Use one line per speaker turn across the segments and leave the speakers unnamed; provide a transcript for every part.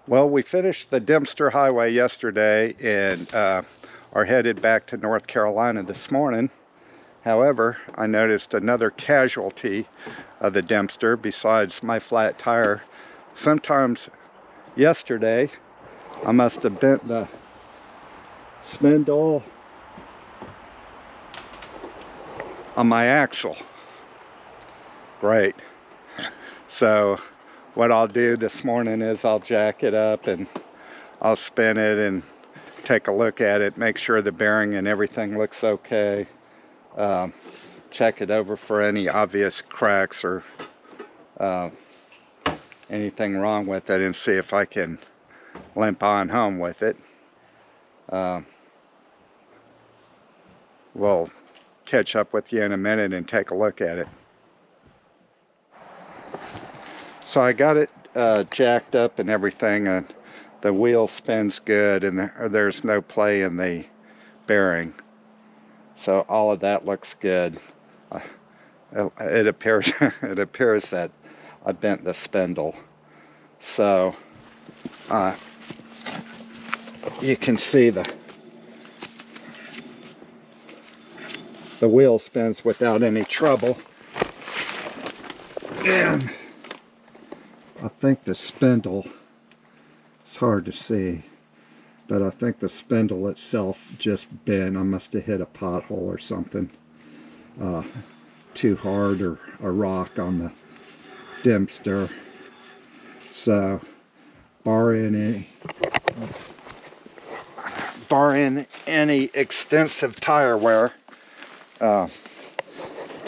Well, we finished the Dempster Highway yesterday and are headed back to North Carolina this morning. However, I noticed another casualty of the Dempster besides my flat tire. Sometimes yesterday, I must have bent the spindle on my axle. Great. So what I'll do this morning is I'll jack it up and I'll spin it and take a look at it, make sure the bearing and everything looks okay. Check it over for any obvious cracks or anything wrong with it, and see if I can limp on home with it. We'll catch up with you in a minute and take a look at it. So I got it jacked up and everything, and the wheel spins good, and there's no play in the bearing. So all of that looks good. It appears that I bent the spindle. So you can see the wheel spins without any trouble. And I think the spindle, it's hard to see, but I think the spindle itself just bent. I must have hit a pothole or something too hard, or a rock on the Dempster. So barring any extensive tire wear to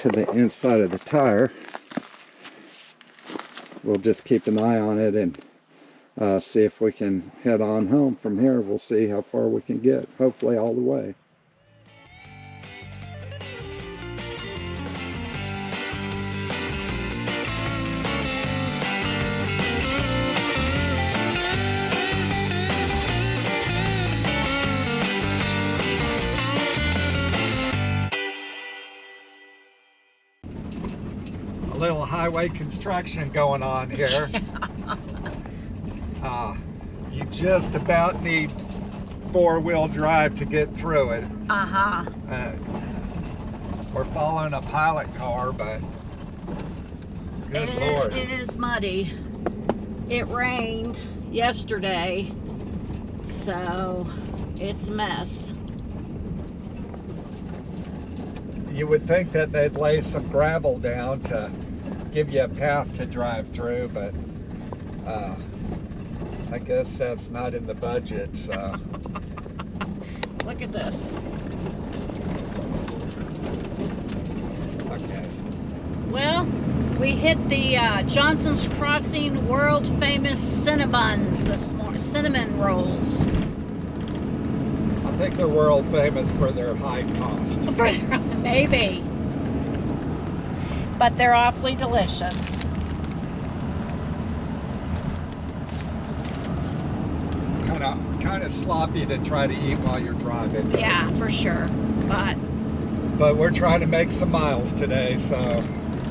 the inside of the tire, we'll just keep an eye on it and see if we can head on home from here. We'll see how far we can get, hopefully all the way. A little highway construction going on here. You just about need four-wheel drive to get through it. We're following a pilot car, but good Lord.
It is muddy. It rained yesterday, so it's a mess.
You would think that they'd lay some gravel down to give you a path to drive through, but I guess that's not in the budget, so.
Look at this.
Okay.
Well, we hit the Johnson's Crossing world famous Cinnabuns this morning, cinnamon rolls.
I think they're world famous for their high cost.
Maybe. But they're awfully delicious.
Kind of sloppy to try to eat while you're driving.
Yeah, for sure.
But we're trying to make some miles today, so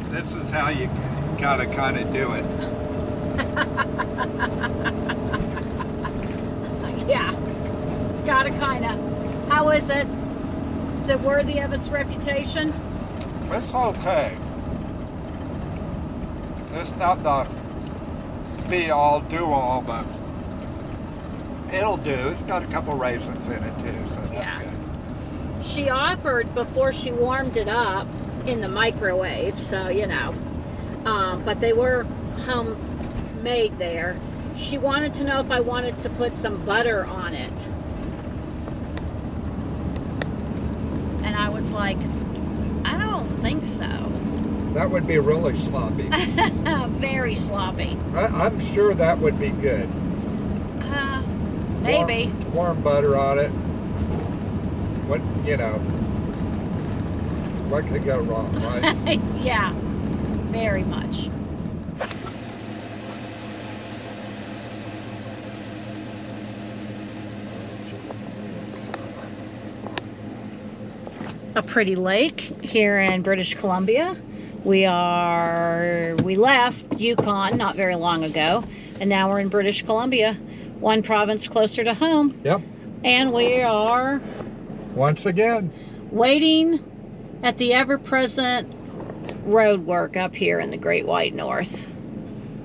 this is how you gotta kind of do it.
Yeah, gotta kind of. How is it? Is it worthy of its reputation?
It's okay. It's not the be-all, do-all, but it'll do. It's got a couple raisins in it too, so that's good.
She offered before she warmed it up in the microwave, so you know. But they were homemade there. She wanted to know if I wanted to put some butter on it. And I was like, I don't think so.
That would be really sloppy.
Very sloppy.
I'm sure that would be good.
Maybe.
Warm butter on it. What, you know, what could go wrong, right?
Yeah, very much. A pretty lake here in British Columbia. We left Yukon not very long ago, and now we're in British Columbia. one province closer to home.
Yep.
And we are
Once again.
waiting at the ever-present road work up here in the Great White North.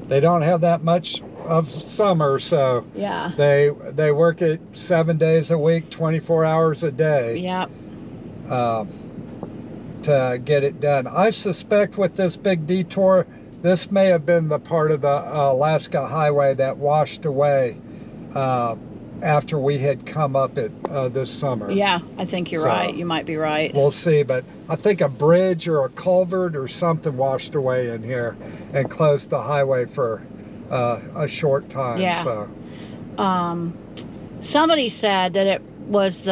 They don't have that much of summer, so
Yeah.
they work it 7 days a week, 24 hours a day.
Yep.
To get it done. I suspect with this big detour, this may have been the part of the Alaska highway that washed away after we had come up it this summer.
Yeah, I think you're right. You might be right.
We'll see, but I think a bridge or a culvert or something washed away in here and closed the highway for a short time.
Yeah.
So.
Somebody said that it was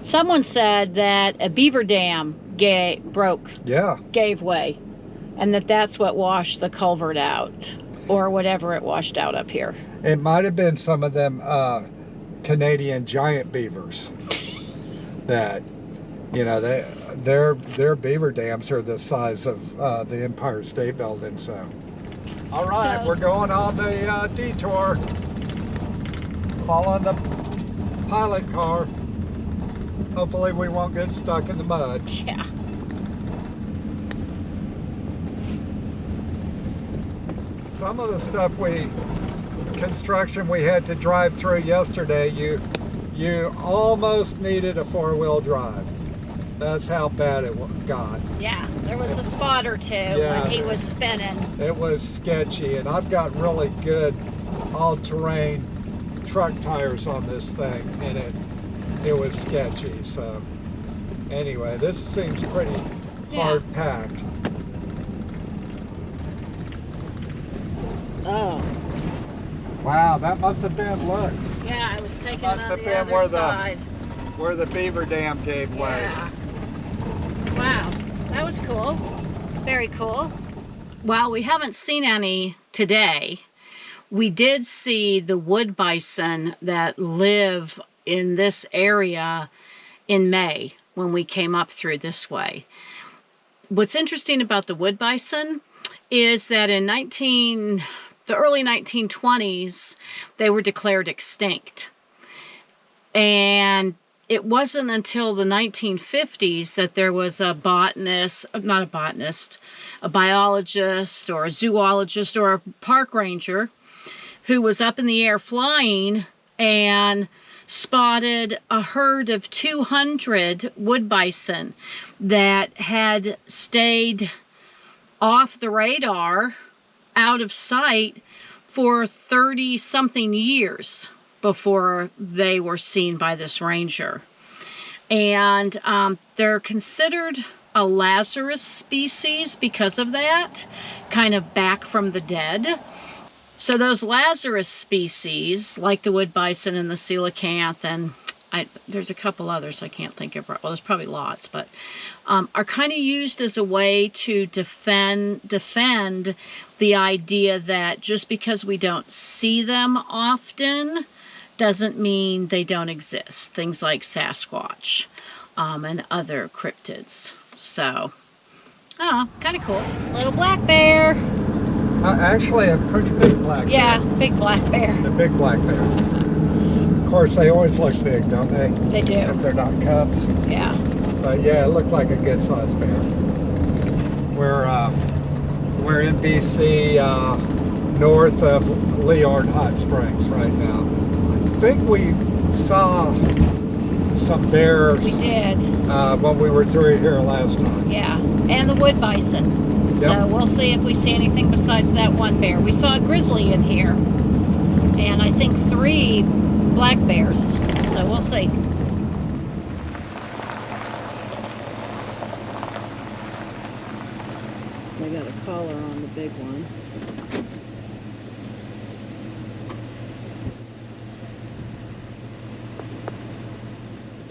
someone said that a beaver dam broke.
Yeah.
Gave way, and that's what washed the culvert out, or whatever it washed out up here.
It might have been some of them Canadian giant beavers that, you know, their beaver dams are the size of the Empire State Building. So, all right, we're going on the detour, following the pilot car. Hopefully we won't get stuck in the mud.
Yeah.
Some of the stuff construction we had to drive through yesterday, you almost needed a four-wheel drive. That's how bad it got.
Yeah, there was a spot or two when he was spinning.
It was sketchy, and I've got really good all-terrain truck tires on this thing, and it was sketchy. So anyway, this seems pretty hard packed.
Oh.
Wow, that must have been, look.
Yeah, I was taking
Must
it on
have
the
been
other side.
Where the beaver dam gave way.
Yeah. Wow, that was cool. Very cool. Well, we haven't seen any today. We did see the wood bison that live in this area in May when we came up through this way. What's interesting about the wood bison is that in the early 1920s, they were declared extinct. And it wasn't until the 1950s that there was a biologist or a zoologist or a park ranger who was up in the air flying and spotted a herd of 200 wood bison that had stayed off the radar, out of sight, for 30-something years before they were seen by this ranger. And they're considered a Lazarus species because of that, kind of back from the dead. So those Lazarus species, like the wood bison and the coelacanth, and there's a couple others I can't think of. Well, there's probably lots, but are kind of used as a way to defend the idea that just because we don't see them often doesn't mean they don't exist. Things like Sasquatch and other cryptids. So, kind of cool. Little black bear.
Actually, a pretty big black bear.
Yeah, big black bear.
A big black bear. Of course, they always look big, don't they?
They do.
If they're not cubs.
Yeah.
But yeah, it looked like a good-sized bear. We're in BC, north of Liard Hot Springs right now. I think we saw some bears.
We did.
When we were through here last time.
Yeah, and the wood bison.
Yep.
So we'll see if we see anything besides that one bear. We saw a grizzly in here, and I think 3 black bears. So we'll see. They got a collar on the big one.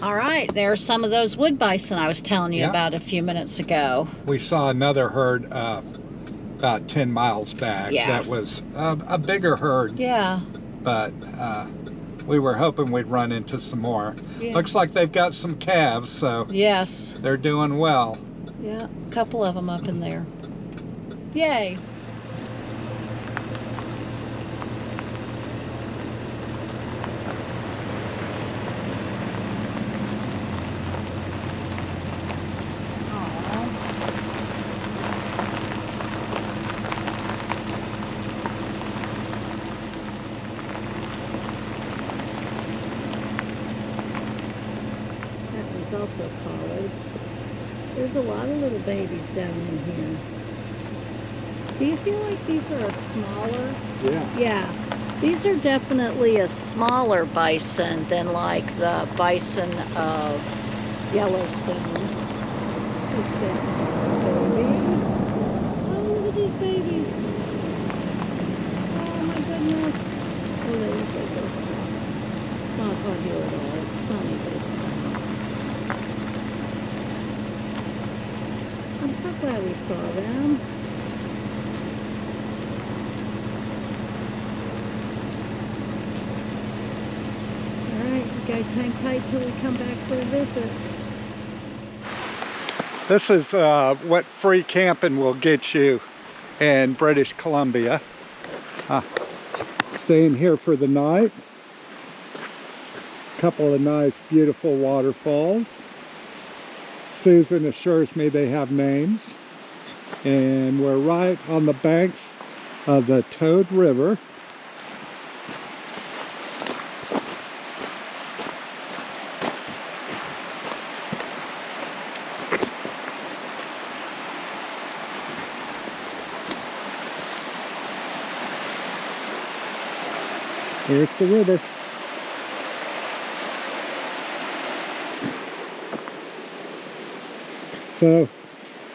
All right, there's some of those wood bison I was telling you about a few minutes ago.
We saw another herd about 10 miles back.
Yeah.
That was a bigger herd.
Yeah.
But we were hoping we'd run into some more.
Yeah.
Looks like they've got some calves, so
Yes.
they're doing well.
Yeah, a couple of them up in there. Yay. He's also collared. There's a lot of little babies down in here. Do you feel like these are a smaller?
Yeah.
Yeah. These are definitely a smaller bison than like the bison of Yellowstone. Look at that baby. Oh, look at these babies. Oh my goodness. Oh, there you go. It's not hot here at all. It's sunny, but it's not hot. I'm so glad we saw them. Alright, you guys hang tight till we come back for a visit.
This is what free camping will get you in British Columbia. Staying here for the night. Couple of nice, beautiful waterfalls. Susan assures me they have names. And we're right on the banks of the Toad River. Here's the river. So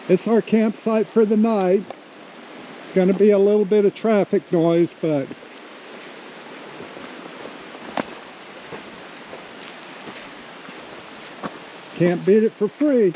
it's our campsite for the night. Going to be a little bit of traffic noise, but can't beat it for free.